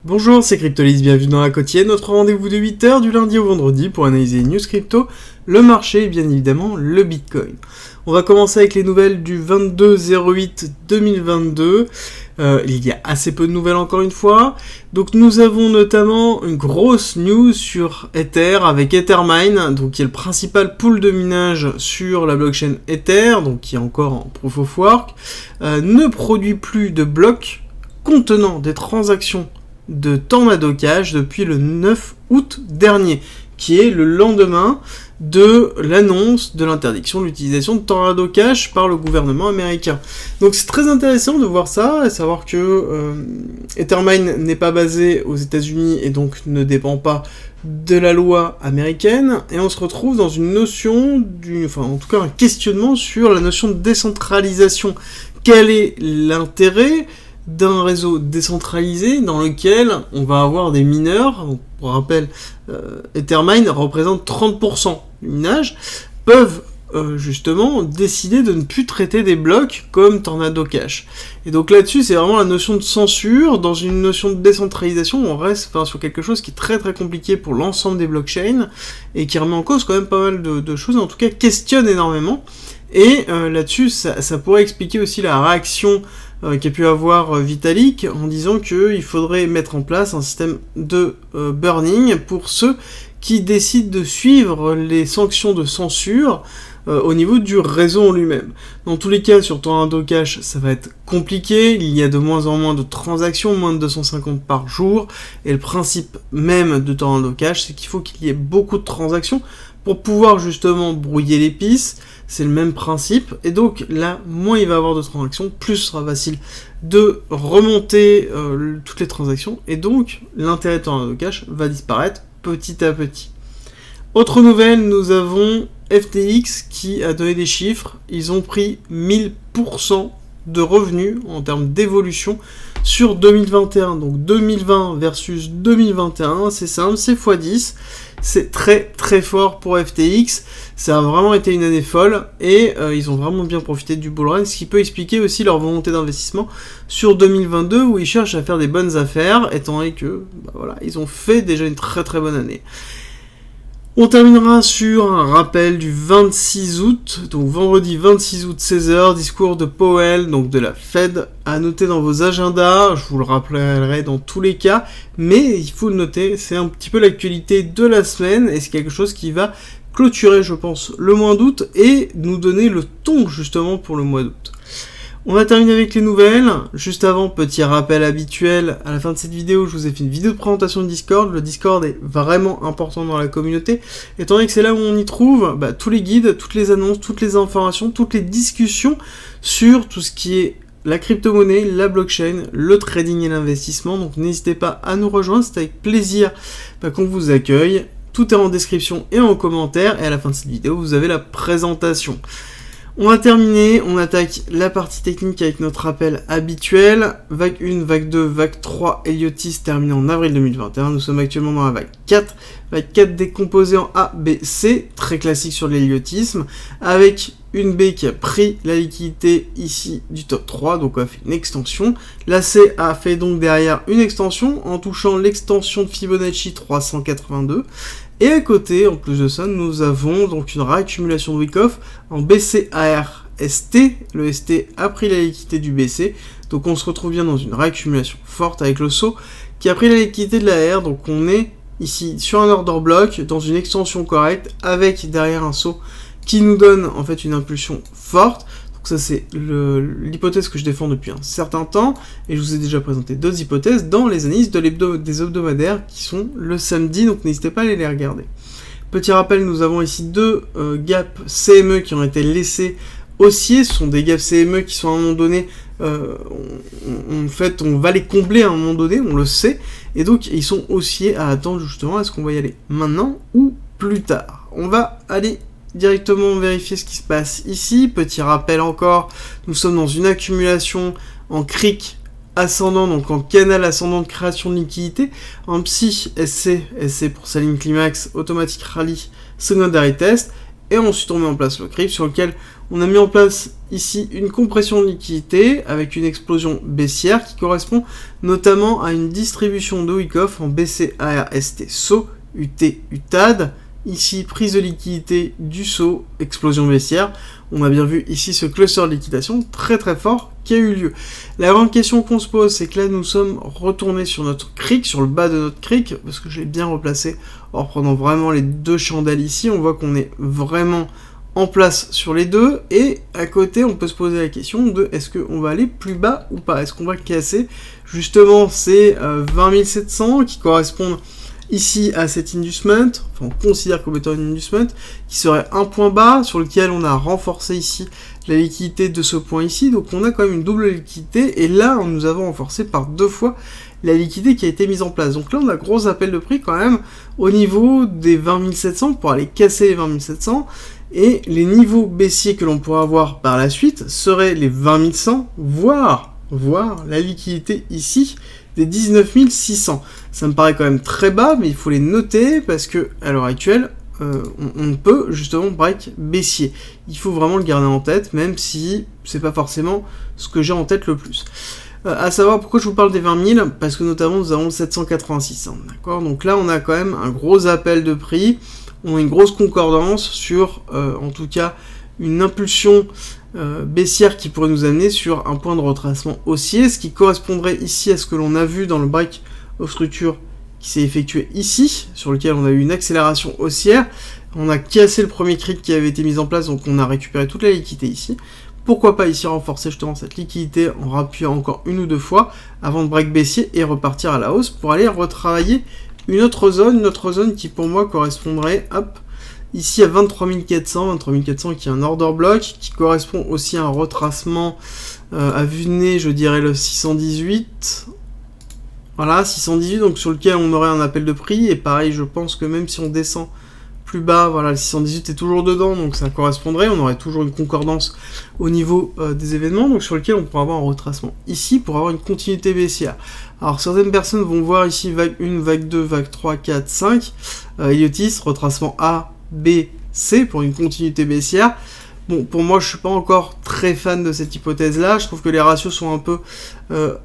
Bonjour, c'est Cryptolis, bienvenue dans la quotidienne, notre rendez-vous de 8h du lundi au vendredi pour analyser les news crypto, le marché et bien évidemment le Bitcoin. On va commencer avec les nouvelles du 22/08/2022. Il y a assez peu de nouvelles encore une fois. Donc nous avons notamment une grosse news sur Ether avec Ethermine, donc qui est le principal pool de minage sur la blockchain Ether, donc qui est encore en proof of work, ne produit plus de blocs contenant des transactions de Tornado Cash depuis le 9 août dernier, qui est le lendemain de l'annonce de l'interdiction de l'utilisation de Tornado Cash par le gouvernement américain. Donc c'est très intéressant de voir ça, et savoir que Ethermine n'est pas basé aux États-Unis et donc ne dépend pas de la loi américaine, et on se retrouve dans une notion, en tout cas un questionnement sur la notion de décentralisation. Quel est l'intérêt d'un réseau décentralisé dans lequel on va avoir des mineurs, donc, pour rappel, Ethermine représente 30% du minage, peuvent justement décider de ne plus traiter des blocs comme Tornado Cash. Et donc là-dessus, c'est vraiment la notion de censure. Dans une notion de décentralisation, on reste sur quelque chose qui est très très compliqué pour l'ensemble des blockchains, et qui remet en cause quand même pas mal de choses, en tout cas questionne énormément. Et là-dessus, ça pourrait expliquer aussi la réaction qu'a pu avoir Vitalik en disant qu'il faudrait mettre en place un système de burning pour ceux qui décident de suivre les sanctions de censure au niveau du réseau en lui-même. Dans tous les cas, sur Tornado Cash, ça va être compliqué, il y a de moins en moins de transactions, moins de 250 par jour, et le principe même de Tornado Cash, c'est qu'il faut qu'il y ait beaucoup de transactions pour pouvoir justement brouiller les pistes. C'est le même principe, et donc là, moins il va y avoir de transactions, plus ce sera facile de remonter toutes les transactions, et donc l'intérêt de Tornado Cash va disparaître petit à petit. Autre nouvelle, nous avons FTX qui a donné des chiffres, ils ont pris 1000% de revenus en termes d'évolution sur 2021, donc 2020 versus 2021, c'est simple, c'est x10, c'est très très fort pour FTX, ça a vraiment été une année folle, et ils ont vraiment bien profité du bull run, ce qui peut expliquer aussi leur volonté d'investissement sur 2022, où ils cherchent à faire des bonnes affaires, étant donné que, ils ont fait déjà une très très bonne année. On terminera sur un rappel du 26 août, donc vendredi 26 août 16h, discours de Powell, donc de la Fed, à noter dans vos agendas, je vous le rappellerai dans tous les cas, mais il faut le noter, c'est un petit peu l'actualité de la semaine, et c'est quelque chose qui va clôturer, je pense, le mois d'août, et nous donner le ton, justement, pour le mois d'août. On va terminer avec les nouvelles. Juste avant, petit rappel habituel, à la fin de cette vidéo, je vous ai fait une vidéo de présentation de Discord. Le Discord est vraiment important dans la communauté, étant donné que c'est là où on y trouve tous les guides, toutes les annonces, toutes les informations, toutes les discussions sur tout ce qui est la crypto-monnaie, la blockchain, le trading et l'investissement. Donc n'hésitez pas à nous rejoindre, c'est avec plaisir qu'on vous accueille. Tout est en description et en commentaire, et à la fin de cette vidéo, vous avez la présentation. On va terminer, on attaque la partie technique avec notre rappel habituel. Vague 1, vague 2, vague 3, Heliotis terminée en avril 2021. Nous sommes actuellement dans la vague 4. Vague 4 décomposée en A, B, C, très classique sur l'héliotisme, avec une B qui a pris la liquidité ici du top 3, donc on a fait une extension. La C a fait donc derrière une extension en touchant l'extension de Fibonacci 382. Et à côté, en plus de ça, nous avons donc une réaccumulation de Wyckoff en BCAR-ST. Le ST a pris la liquidité du BC, donc on se retrouve bien dans une réaccumulation forte avec le saut qui a pris la liquidité de la R. Donc on est ici sur un order block, dans une extension correcte, avec derrière un saut qui nous donne en fait une impulsion forte. Donc ça c'est l'hypothèse que je défends depuis un certain temps, et je vous ai déjà présenté d'autres hypothèses dans les analyses des hebdomadaires qui sont le samedi, donc n'hésitez pas à aller les regarder. Petit rappel, nous avons ici deux gaps CME qui ont été laissés haussiers. Ce sont des gaps CME qui sont à un moment donné, en fait on va les combler à un moment donné, on le sait, et donc ils sont haussiers à attendre justement, est-ce qu'on va y aller maintenant ou plus tard. On va aller directement vérifier ce qui se passe ici. Petit rappel encore, nous sommes dans une accumulation en cric ascendant, donc en canal ascendant de création de liquidité, en psy SC pour Saline Climax, Automatic Rally, Secondary Test, et ensuite on met en place le CRIP sur lequel On a mis en place ici une compression de liquidité avec une explosion baissière qui correspond notamment à une distribution de Wyckoff en BC, ARST, SO, UT, UTAD. Ici, prise de liquidité du SO, explosion baissière. On a bien vu ici ce cluster de liquidation très très fort qui a eu lieu. La grande question qu'on se pose, c'est que là nous sommes retournés sur notre cric, sur le bas de notre cric, parce que je l'ai bien replacé en reprenant vraiment les deux chandelles ici. On voit qu'on est vraiment en place sur les deux, et à côté on peut se poser la question de est-ce qu'on va aller plus bas ou pas, est-ce qu'on va casser justement ces 20 700 qui correspondent ici à cet inducement, enfin on considère comme étant un inducement, qui serait un point bas sur lequel on a renforcé ici la liquidité de ce point ici, donc on a quand même une double liquidité, et là nous avons renforcé par 2 fois la liquidité qui a été mise en place. Donc là on a gros appel de prix quand même au niveau des 20 700 pour aller casser les 20 700, et les niveaux baissiers que l'on pourra avoir par la suite seraient les 20 100, voire la liquidité ici des 19 600. Ça me paraît quand même très bas, mais il faut les noter parce que à l'heure actuelle, on peut justement break baissier. Il faut vraiment le garder en tête, même si c'est pas forcément ce que j'ai en tête le plus. À savoir pourquoi je vous parle des 20 000, parce que notamment nous avons le 786, d'accord. Donc là on a quand même un gros appel de prix, on a une grosse concordance sur, en tout cas, une impulsion baissière qui pourrait nous amener sur un point de retracement haussier, ce qui correspondrait ici à ce que l'on a vu dans le break of structure qui s'est effectué ici, sur lequel on a eu une accélération haussière. On a cassé le premier cric qui avait été mis en place, donc on a récupéré toute la liquidité ici. Pourquoi pas ici renforcer justement cette liquidité en rappuyant encore 1 ou 2 fois avant de break baissier et repartir à la hausse pour aller retravailler une autre zone qui pour moi correspondrait, hop, ici à 23 400 qui est un order block, qui correspond aussi à un retracement à vue de nez, je dirais le 618. Voilà, 618, donc sur lequel on aurait un appel de prix, et pareil, je pense que même si on descend plus bas, voilà, le 618 est toujours dedans, donc ça correspondrait, on aurait toujours une concordance au niveau des événements, donc sur lequel on pourrait avoir un retracement ici pour avoir une continuité baissière. Alors certaines personnes vont voir ici vague 1, vague 2, vague 3, 4, 5, Eliotis, retracement A, B, C pour une continuité baissière. Bon, pour moi, je suis pas encore très fan de cette hypothèse-là. Je trouve que les ratios sont un peu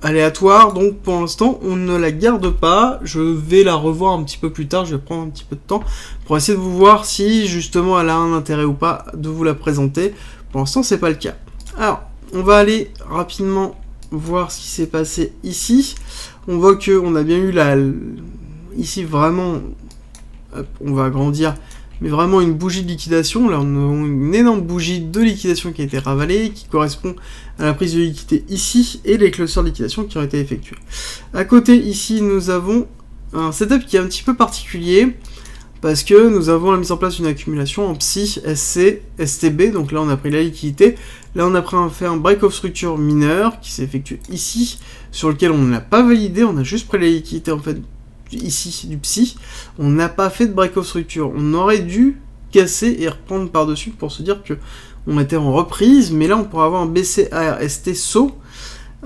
aléatoires. Donc, pour l'instant, on ne la garde pas. Je vais la revoir un petit peu plus tard. Je vais prendre un petit peu de temps pour essayer de vous voir si, justement, elle a un intérêt ou pas de vous la présenter. Pour l'instant, c'est pas le cas. Alors, on va aller rapidement voir ce qui s'est passé ici. On voit que on a bien eu ici, vraiment... Hop, on va agrandir... mais vraiment une bougie de liquidation. Là, on a une énorme bougie de liquidation qui a été ravalée, qui correspond à la prise de liquidité ici, et les clusters de liquidation qui ont été effectués. À côté, ici, nous avons un setup qui est un petit peu particulier, parce que nous avons la mise en place d'une accumulation en PSI, SC, STB, donc là, on a pris la liquidité. Là, on a fait un break of structure mineur, qui s'est effectué ici, sur lequel on ne l'a pas validé, on a juste pris la liquidité, en fait, ici du psy, on n'a pas fait de break of structure. On aurait dû casser et reprendre par-dessus pour se dire que on était en reprise, mais là on pourrait avoir un BCARST SO.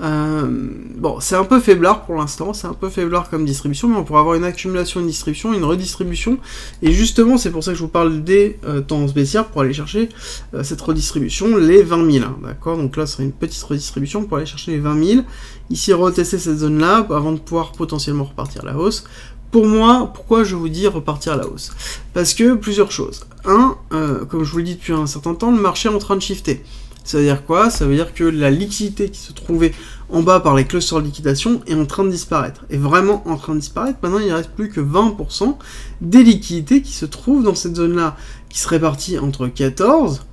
Bon, c'est un peu faiblard pour l'instant, c'est un peu faiblard comme distribution, mais on pourrait avoir une accumulation, une distribution, une redistribution, et justement c'est pour ça que je vous parle des tendances baissières pour aller chercher cette redistribution, les 20 000, d'accord. Donc là ce serait une petite redistribution pour aller chercher les 20 000, ici retester cette zone là avant de pouvoir potentiellement repartir à la hausse. Pour moi, pourquoi je vous dis repartir à la hausse? Parce que plusieurs choses. Comme je vous le dis depuis un certain temps, le marché est en train de shifter. Ça veut dire quoi? Ça veut dire que la liquidité qui se trouvait en bas par les clusters de liquidation est en train de disparaître. Et vraiment en train de disparaître. Maintenant, il ne reste plus que 20% des liquidités qui se trouvent dans cette zone-là, qui se répartit entre 14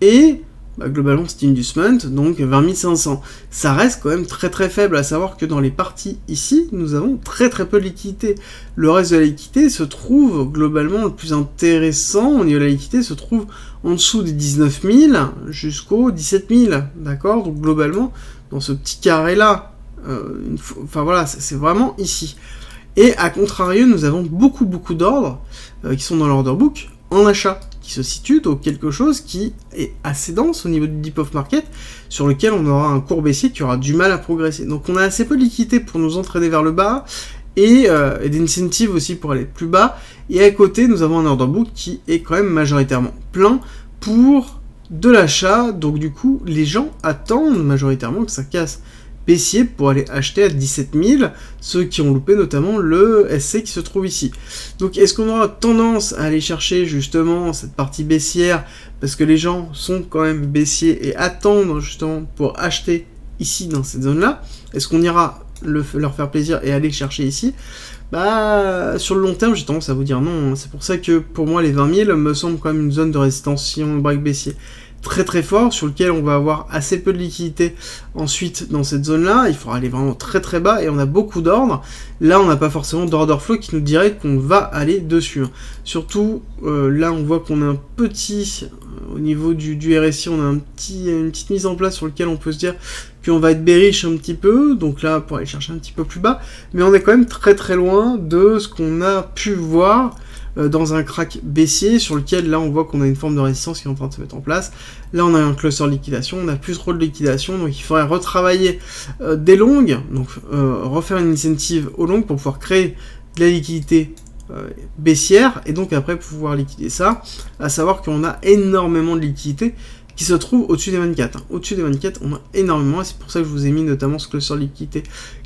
et... globalement c'est inducement, donc 20 500. Ça reste quand même très très faible, à savoir que dans les parties ici, nous avons très très peu de liquidité. Le reste de la liquidité se trouve globalement, le plus intéressant au niveau de la liquidité se trouve en dessous des 19 000 jusqu'aux 17 000, d'accord. Donc globalement, dans ce petit carré-là, enfin voilà, c'est vraiment ici. Et à contrario, nous avons beaucoup d'ordres qui sont dans l'order book en achat, qui se situe donc quelque chose qui est assez dense au niveau du deep of market, sur lequel on aura un cours baissier qui aura du mal à progresser. Donc on a assez peu de liquidité pour nous entraîner vers le bas, et d'incentives aussi pour aller plus bas, et à côté nous avons un order book qui est quand même majoritairement plein pour de l'achat, donc du coup les gens attendent majoritairement que ça casse baissier pour aller acheter à 17 000, ceux qui ont loupé notamment le SC qui se trouve ici. Donc est-ce qu'on aura tendance à aller chercher justement cette partie baissière, parce que les gens sont quand même baissiers et attendent justement pour acheter ici dans cette zone-là? Est-ce qu'on ira leur faire plaisir et aller chercher ici? Bah, sur le long terme, j'ai tendance à vous dire non. C'est pour ça que pour moi, les 20 000 me semblent quand même une zone de résistance si on break baissier très très fort, sur lequel on va avoir assez peu de liquidité ensuite dans cette zone-là. Il faudra aller vraiment très très bas et on a beaucoup d'ordre. Là, on n'a pas forcément d'order flow qui nous dirait qu'on va aller dessus. Surtout, là, on voit qu'on a un petit... au niveau du RSI, on a une petite mise en place sur lequel on peut se dire qu'on va être bearish un petit peu, donc là, pour aller chercher un petit peu plus bas, mais on est quand même très très loin de ce qu'on a pu voir dans un crack baissier, sur lequel là on voit qu'on a une forme de résistance qui est en train de se mettre en place. Là on a un cluster de liquidation, on a plus trop de liquidation, donc il faudrait retravailler des longues, donc refaire une incentive aux longues pour pouvoir créer de la liquidité baissière, et donc après pouvoir liquider ça, à savoir qu'on a énormément de liquidité qui se trouve au-dessus des 24. Au-dessus des 24, on a énormément, et c'est pour ça que je vous ai mis notamment ce cluster de liquidité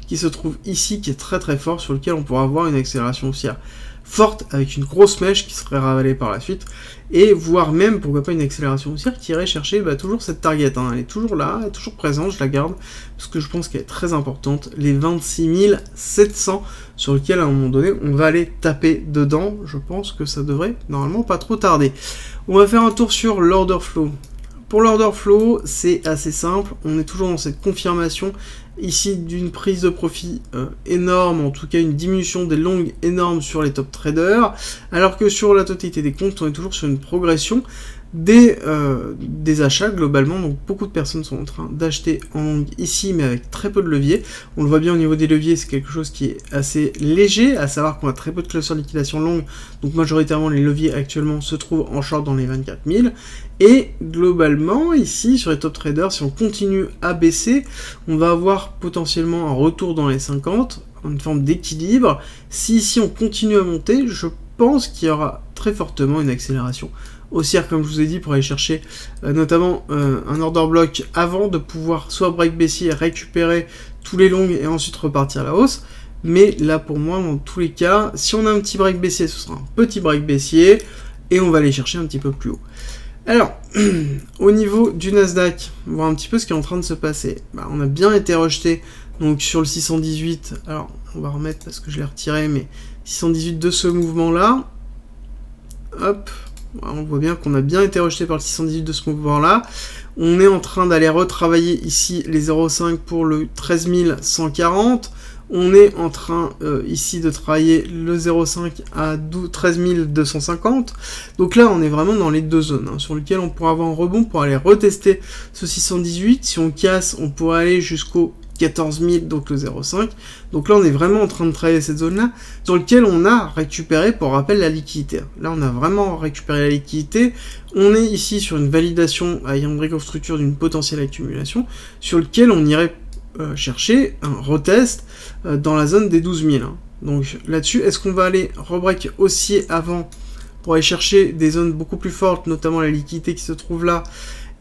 qui se trouve ici, qui est très très fort, sur lequel on pourra avoir une accélération haussière forte, avec une grosse mèche qui serait ravalée par la suite, et voire même, pourquoi pas, une accélération haussière qui irait chercher toujours cette target, hein. Elle est toujours là, elle est toujours présente, je la garde, parce que je pense qu'elle est très importante, les 26 700, sur lequel à un moment donné, on va aller taper dedans, je pense que ça devrait normalement pas trop tarder. On va faire un tour sur l'order flow. Pour l'order flow, c'est assez simple, on est toujours dans cette confirmation ici d'une prise de profit énorme, en tout cas une diminution des longues énorme sur les top traders, alors que sur la totalité des comptes, on est toujours sur une progression des achats globalement, donc beaucoup de personnes sont en train d'acheter en longue ici, mais avec très peu de levier. On le voit bien au niveau des leviers, c'est quelque chose qui est assez léger, à savoir qu'on a très peu de clusters de liquidation longue, donc majoritairement les leviers actuellement se trouvent en short dans les 24 000, et globalement ici sur les top traders, si on continue à baisser, on va avoir potentiellement un retour dans les 50, une forme d'équilibre. Si ici on continue à monter, je pense qu'il y aura très fortement une accélération haussière, comme je vous ai dit, pour aller chercher notamment un order block avant de pouvoir soit break baissier, récupérer tous les longs et ensuite repartir à la hausse. Mais là pour moi, dans tous les cas, si on a un petit break baissier, ce sera un petit break baissier et on va aller chercher un petit peu plus haut. Alors, au niveau du Nasdaq, on va voir un petit peu ce qui est en train de se passer. On a bien été rejeté donc sur le 618, alors on va remettre parce que je l'ai retiré, mais 618 de ce mouvement-là, hop, on voit bien qu'on a bien été rejeté par le 618 de ce mouvement-là. On est en train d'aller retravailler ici les 0,5 pour le 13 140. On est en train ici de travailler le 0,5 à 13 250. Donc là, on est vraiment dans les deux zones, sur lesquelles on pourra avoir un rebond pour aller retester ce 618. Si on casse, on pourrait aller jusqu'au 14 000, donc le 0,5. Donc là, on est vraiment en train de travailler cette zone-là, sur laquelle on a récupéré, pour rappel, la liquidité. Là, on a vraiment récupéré la liquidité. On est ici sur une validation avec un break of structure d'une potentielle accumulation, sur lequel on irait chercher un retest dans la zone des 12 000. Donc là-dessus, est-ce qu'on va aller rebreak haussier avant pour aller chercher des zones beaucoup plus fortes, notamment la liquidité qui se trouve là,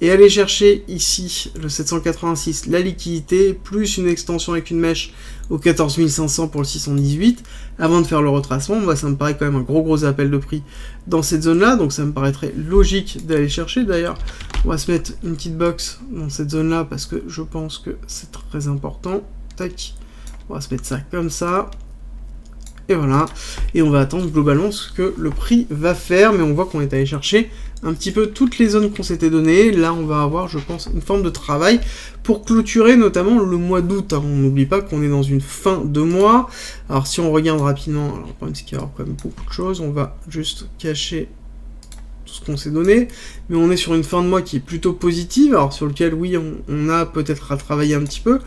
et aller chercher ici le 786, la liquidité, plus une extension avec une mèche au 14 500 pour le 618, avant de faire le retracement. Moi, ça me paraît quand même un gros appel de prix dans cette zone-là, donc ça me paraîtrait logique d'aller chercher. D'ailleurs, on va se mettre une petite box dans cette zone-là, parce que je pense que c'est très important. Tac, on va se mettre ça comme ça. Et voilà, et on va attendre globalement ce que le prix va faire, mais on voit qu'on est allé chercher un petit peu toutes les zones qu'on s'était données. Là, on va avoir, je pense, une forme de travail pour clôturer notamment le mois d'août. On n'oublie pas qu'on est dans une fin de mois. Alors, si on regarde rapidement, alors le problème c'est qu'il y aura quand même beaucoup de choses. On va juste cacher tout ce qu'on s'est donné, mais on est sur une fin de mois qui est plutôt positive, alors sur lequel, oui, on a peut-être à travailler un petit peu,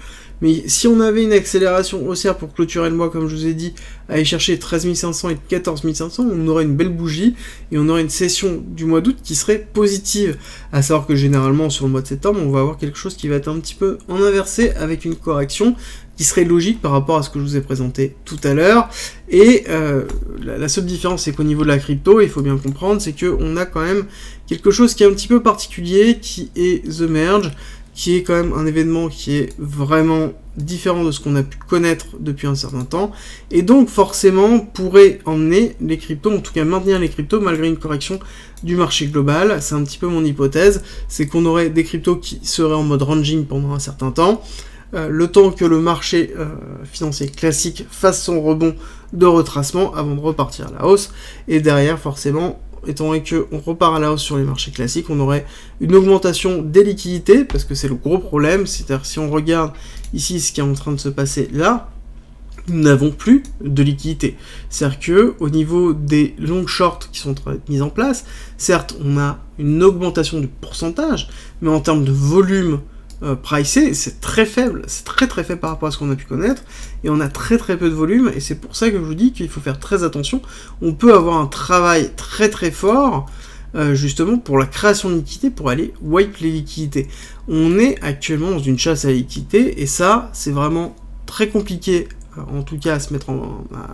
Mais si on avait une accélération haussière pour clôturer le mois, comme je vous ai dit, aller chercher 13 500 et 14 500, on aurait une belle bougie et on aurait une session du mois d'août qui serait positive. À savoir que généralement sur le mois de septembre, on va avoir quelque chose qui va être un petit peu en inversé avec une correction qui serait logique par rapport à ce que je vous ai présenté tout à l'heure. Et la seule différence, c'est qu'au niveau de la crypto, il faut bien comprendre, c'est qu'on a quand même quelque chose qui est un petit peu particulier, qui est The Merge, qui est quand même un événement qui est vraiment différent de ce qu'on a pu connaître depuis un certain temps, et donc forcément pourrait emmener les cryptos, en tout cas maintenir les cryptos malgré une correction du marché global. C'est un petit peu mon hypothèse, c'est qu'on aurait des cryptos qui seraient en mode ranging pendant un certain temps, le temps que le marché financier classique fasse son rebond de retracement avant de repartir à la hausse, et derrière forcément, étant donné qu'on repart à la hausse sur les marchés classiques, on aurait une augmentation des liquidités, parce que c'est le gros problème, c'est-à-dire si on regarde ici ce qui est en train de se passer là, nous n'avons plus de liquidité. C'est-à-dire que au niveau des long shorts qui sont en train d'être mis en place, certes on a une augmentation du pourcentage, mais en termes de volume pricé, c'est très faible, c'est très très faible par rapport à ce qu'on a pu connaître, et on a très très peu de volume, et c'est pour ça que je vous dis qu'il faut faire très attention. On peut avoir un travail très très fort, justement pour la création de liquidités, pour aller wipe les liquidités. On est actuellement dans une chasse à la liquidité, et ça, c'est vraiment très compliqué, en tout cas à se mettre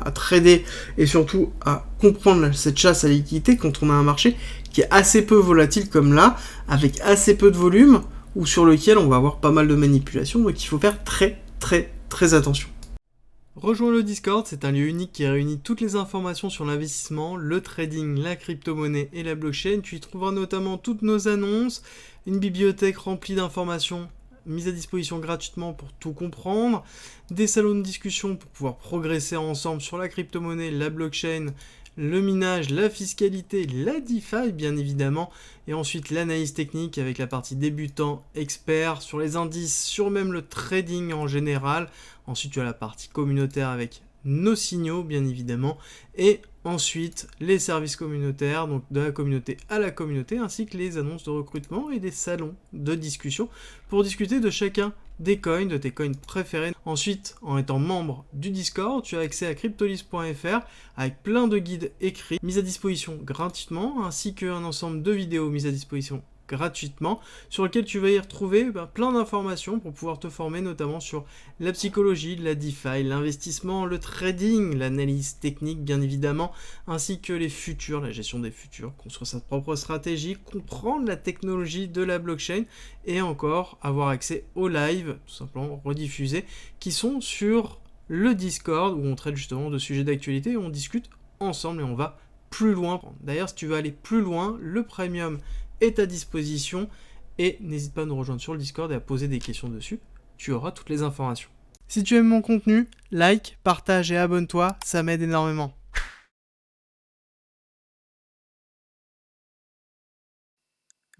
à trader, et surtout à comprendre cette chasse à la liquidité quand on a un marché qui est assez peu volatile comme là, avec assez peu de volume, ou sur lequel on va avoir pas mal de manipulations, donc il faut faire très très très attention. Rejoins le Discord, c'est un lieu unique qui réunit toutes les informations sur l'investissement, le trading, la crypto-monnaie et la blockchain. Tu y trouveras notamment toutes nos annonces, une bibliothèque remplie d'informations mises à disposition gratuitement pour tout comprendre, des salons de discussion pour pouvoir progresser ensemble sur la crypto-monnaie, la blockchain, le minage, la fiscalité, la DeFi bien évidemment, et ensuite l'analyse technique avec la partie débutant, expert, sur les indices, sur même le trading en général. Ensuite tu as la partie communautaire avec nos signaux bien évidemment, et ensuite les services communautaires, donc de la communauté à la communauté, ainsi que les annonces de recrutement et des salons de discussion pour discuter de chacun des coins, de tes coins préférés. Ensuite, en étant membre du Discord, tu as accès à cryptolis.fr avec plein de guides écrits mis à disposition gratuitement, ainsi qu'un ensemble de vidéos mises à disposition gratuitement, sur lequel tu vas y retrouver plein d'informations pour pouvoir te former notamment sur la psychologie, la DeFi, l'investissement, le trading, l'analyse technique bien évidemment, ainsi que les futurs, la gestion des futurs, construire sa propre stratégie, comprendre la technologie de la blockchain et encore avoir accès aux lives, tout simplement rediffusés, qui sont sur le Discord où on traite justement de sujets d'actualité et on discute ensemble et on va plus loin. D'ailleurs, si tu veux aller plus loin, le premium est à disposition et n'hésite pas à nous rejoindre sur le Discord et à poser des questions dessus, tu auras toutes les informations. Si tu aimes mon contenu, like, partage et abonne-toi, ça m'aide énormément.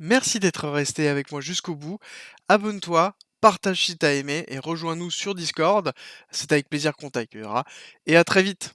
Merci d'être resté avec moi jusqu'au bout, abonne-toi, partage si t'as aimé et rejoins-nous sur Discord, c'est avec plaisir qu'on t'accueillera et à très vite.